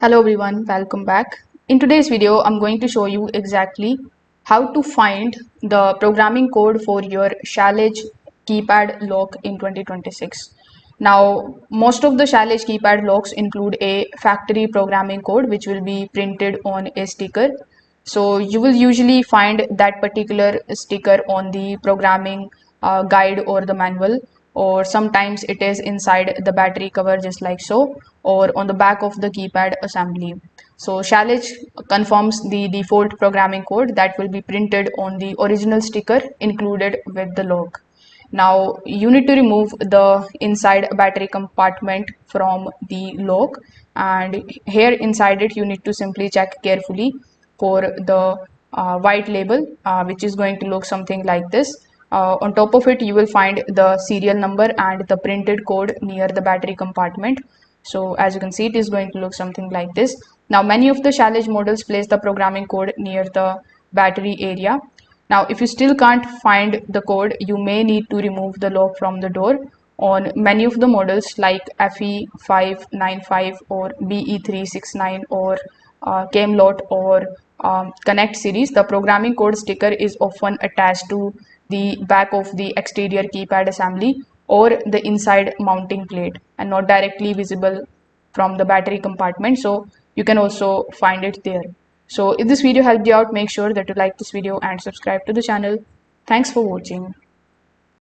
Hello everyone, welcome back. In today's video, I'm going to show you exactly how to find the programming code for your Schlage keypad lock in 2026. Now, most of the Schlage keypad locks include a factory programming code which will be printed on a sticker. So you will usually find that particular sticker on the programming guide or the manual, or sometimes it is inside the battery cover just like so, or on the back of the keypad assembly. So Schlage confirms the default programming code that will be printed on the original sticker included with the lock. Now you need to remove the inside battery compartment from the lock, and here inside it you need to simply check carefully for the white label, which is going to look something like this. On top of it you will find the serial number and the printed code near the battery compartment. So as you can see, it is going to look something like this. Now many of the Schlage models place the programming code near the battery area. Now if you still can't find the code, you may need to remove the lock from the door. On many of the models like FE595 or BE369 or Camelot or Connect series, the programming code sticker is often attached to the back of the exterior keypad assembly or the inside mounting plate and not directly visible from the battery compartment. So you can also find it there. So if this video helped you out, make sure that you like this video and subscribe to the channel. Thanks for watching.